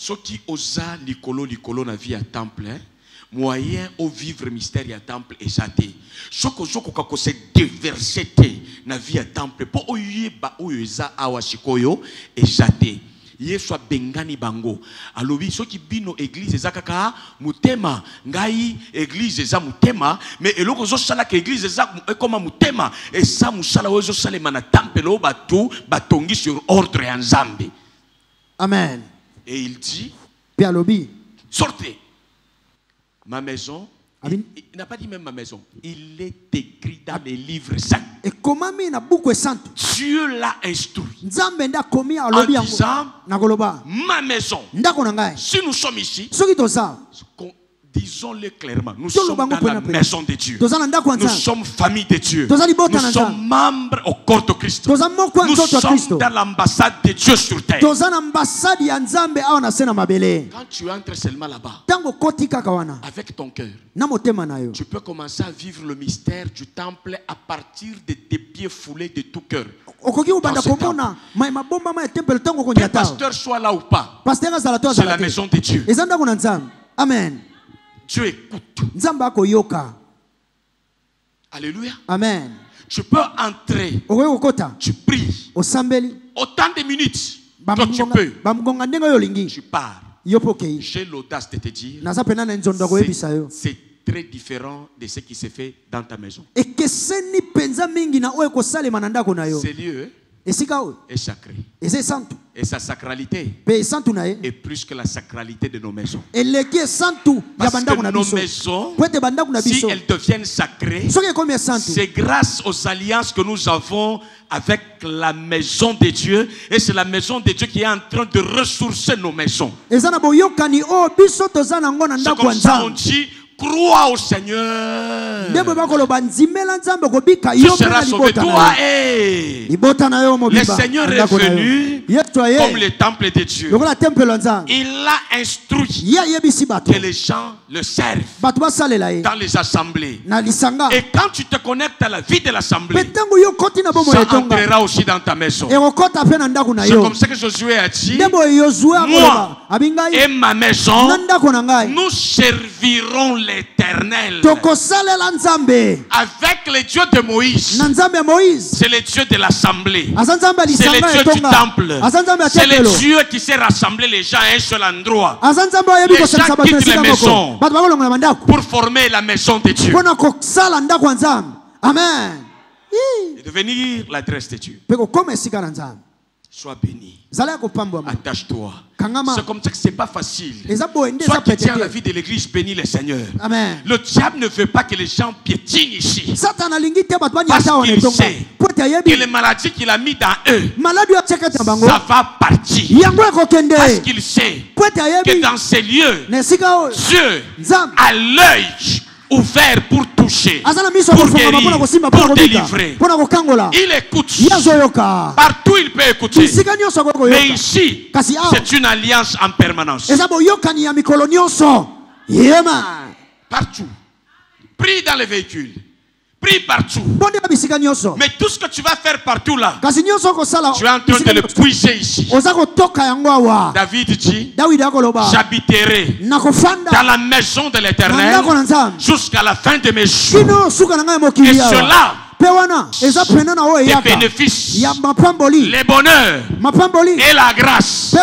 Ce qui osa likolo na vie à temple, moyen au vivre mystère à temple et jaté. Ce que je se déverser na vie à temple pour oyeba oyeza awashikoyo et jaté. Yeswa bengani bango. Alobi soki bino église ezakaka mutema ngai église eza mutema mais eloko zo sala que église eza comme mutema et ça musala ozo salema na temple lo batu batongi sur ordre ya Nzambe. Amen. Et il dit Puis alobi sortez. Ma maison, il n'a pas dit même ma maison. Il est écrit dans les livres saints. Et comment na buku sainte Dieu l'a instruit. Nzambe nda komi En alobi disant, nakoloba ma maison. ndako na ngai. Si nous sommes ici, Soki toza disons-le clairement, nous sommes dans la maison de Dieu. Nous sommes famille de Dieu. Nous sommes membres au corps de Christ. Nous sommes dans l'ambassade de Dieu sur terre. Quand tu entres seulement là-bas, avec ton cœur, tu peux commencer à vivre le mystère du temple à partir de tes pieds foulés de tout cœur. Que le pasteur soit là ou pas, c'est la maison de Dieu. Amen. Dieu écoute. Alléluia. Amen. Tu peux entrer. Tu pries. Autant de minutes que tu peux. Tu pars. J'ai l'audace de te dire, c'est très différent de ce qui se fait dans ta maison. Ce lieu est sacré. Et sa sacralité est plus que la sacralité de nos maisons. Parce que nos maisons, si elles deviennent sacrées, c'est grâce aux alliances que nous avons avec la maison de Dieu. Et c'est la maison de Dieu qui est en train de ressourcer nos maisons. C'est comme ça on dit, crois au Seigneur. Tu seras sauvé. Toi et le Seigneur est venu comme le temple de Dieu. Il a instruit que les gens le servent dans les assemblées. Et quand tu te connectes à la vie de l'assemblée, ça entrera aussi dans ta maison. C'est comme ça que Josué a dit, moi et ma maison, nous servirons l'Éternel. Avec le Dieu de Moïse, c'est le Dieu de l'assemblée, c'est le Dieu du temple, c'est le Dieu qui s'est rassemblé les gens à un seul endroit. Les gens quittent les maisons pour former la maison de Dieu et devenir l'adresse de Dieu. Sois béni. Attache-toi. C'est comme ça que c'est pas facile. Toi qui tiens la vie de l'église, bénis le Seigneur. Amen. Le diable ne veut pas que les gens piétinent ici. Parce qu'il sait que les maladies qu'il a mis dans eux, ça va partir. Parce qu'il sait que dans ces lieux, Dieu a l'œil ouvert pour toucher, pour guérir, pour délivrer. Il écoute. Partout il peut écouter. Mais ici, c'est une alliance en permanence. Partout. Prie dans les véhicules. Prie partout. Mais tout ce que tu vas faire partout là, tu es en train de le puiser ici. David dit, j'habiterai dans la maison de l'Éternel jusqu'à la fin de mes jours. Et cela, les bénéfices, les bonheurs et la grâce,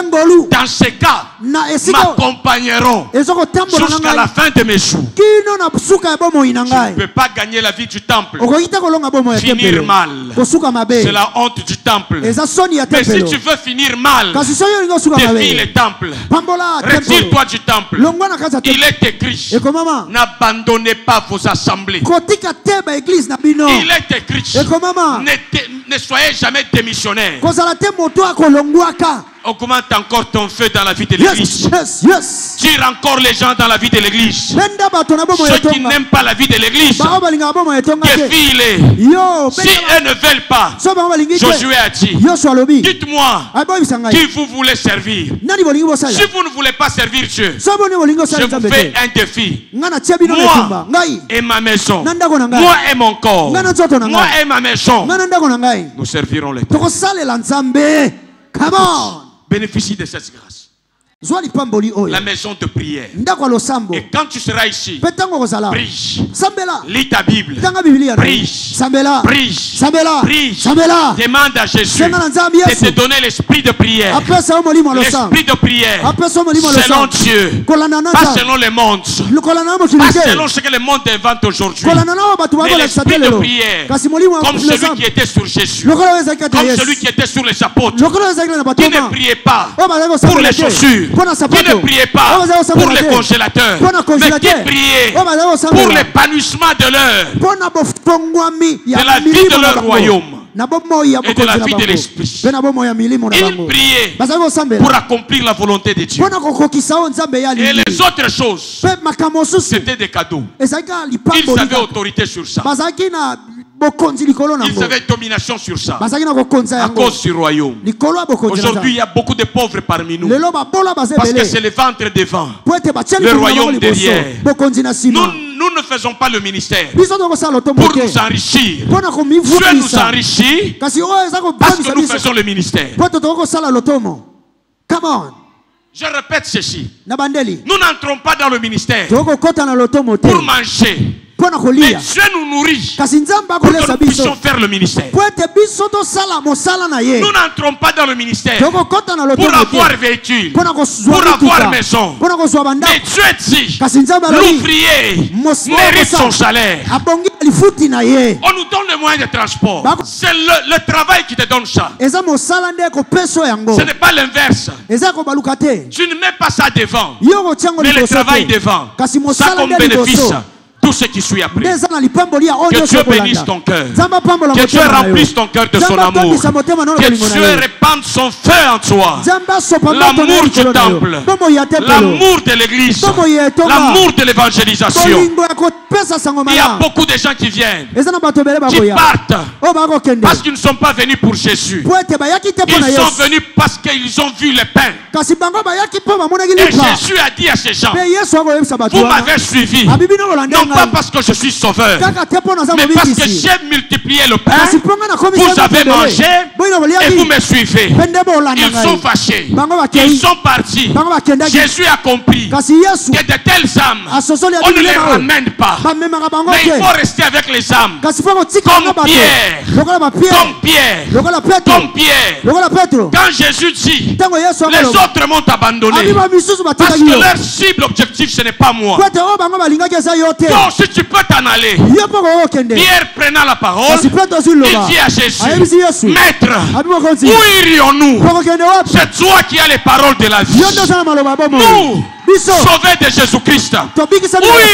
dans ces cas, m'accompagneront jusqu'à la fin de mes jours. Tu ne peux pas gagner la vie du temple, finir mal. C'est la honte du temple. Mais si tu veux finir mal, défie le temple. Retire-toi du temple. Il est écrit, n'abandonnez pas vos assemblées. Il est écrit, ne soyez jamais démissionnaire. Augmente encore ton feu dans la vie de l'église. Tire encore les gens dans la vie de l'église. Ceux qui n'aiment pas la vie de l'église, défie-les. Si eux ne veulent pas, Josué a dit, dites-moi qui vous voulez servir. Si vous ne voulez pas servir Dieu, je vous fais un défi. Moi et ma maison, moi et mon corps, moi et ma maison, nous servirons l'Éternel. Come on. Bénéficie de cette grâce. la maison de prière. Et quand tu seras ici, prie. Lis ta Bible. Prie. Prie. Demande à Jésus de te donner l'esprit de prière. L'esprit de prière selon Dieu, pas selon le monde, pas selon ce que le monde invente aujourd'hui, mais l'esprit de prière comme celui qui était sur Jésus, comme celui qui était sur les apôtres, qui ne priait pas pour les chaussures, qui ne priait pas pour les congélateurs, mais qui priait pour l'épanouissement de la vie de leur royaume et de la vie de l'esprit. Ils priaient pour accomplir la volonté de Dieu. Et les autres choses, c'était des cadeaux. Ils avaient autorité sur ça. Ils avaient domination sur ça à cause du royaume. Aujourd'hui, il y a beaucoup de pauvres parmi nous parce que c'est le ventre devant, le royaume derrière. Nous ne faisons pas le ministère pour nous enrichir. Dieu nous enrichit parce que nous faisons le ministère. Je répète ceci. Nous n'entrons pas dans le ministère pour manger. Mais Dieu nous nourrit pour que nous puissions faire le ministère. Nous n'entrons pas dans le ministère pour avoir véhicule, pour avoir maison. Mais Dieu dit, l'ouvrier mérite son salaire. On nous donne le moyen de transport. C'est le travail qui te donne ça. Ce n'est pas l'inverse. Tu ne mets pas ça devant, mais le travail devant. Ça comme bénéfice. Tout ce qui suit après. Que Dieu bénisse ton cœur. Que Dieu remplisse ton cœur de son amour. Que Dieu répande son feu en toi. L'amour du temple. L'amour de l'église. L'amour de l'évangélisation. Il y a beaucoup de gens qui viennent, qui partent parce qu'ils ne sont pas venus pour Jésus. Ils sont venus parce qu'ils ont vu le pain. Et Jésus a dit à ces gens, vous m'avez suivi. Non pas parce que je suis sauveur, mais parce que j'ai multiplié le pain. Vous avez mangé et vous me suivez. Ils sont fâchés. Ils sont partis. Jésus a compris que de telles âmes, on ne les ramène pas. Mais il faut rester avec les âmes. Comme Pierre. Comme Pierre. Quand Jésus dit, les autres m'ont abandonné. Parce que leur cible objectif, ce n'est pas moi. Donc si tu peux t'en aller. Pierre prenant la parole, il dit à Jésus, Maître, où irions-nous? C'est toi qui as les paroles de la vie. Nous, sauvés de Jésus-Christ, où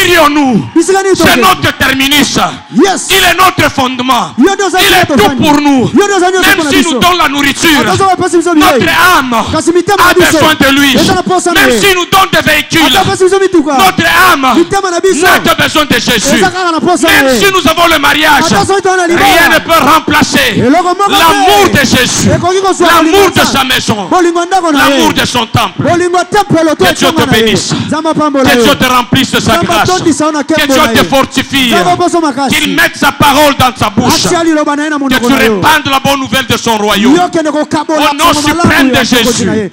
irions-nous? C'est notre terminus. Il est notre fondement. Il est tout pour nous. Même s'il nous donne la nourriture, notre âme a besoin de lui. Même s'il nous donne des véhicules, notre âme n'a que besoin de Jésus. Même si nous avons le mariage, rien ne peut remplacer l'amour de Jésus, l'amour de sa maison, l'amour de son temple. Que Dieu te bénisse. Que Dieu te remplisse de sa grâce. Que Dieu te fortifie. Qu'il mette sa parole dans ta bouche. Que tu répandes la bonne nouvelle de son royaume. Au nom suprême de Jésus.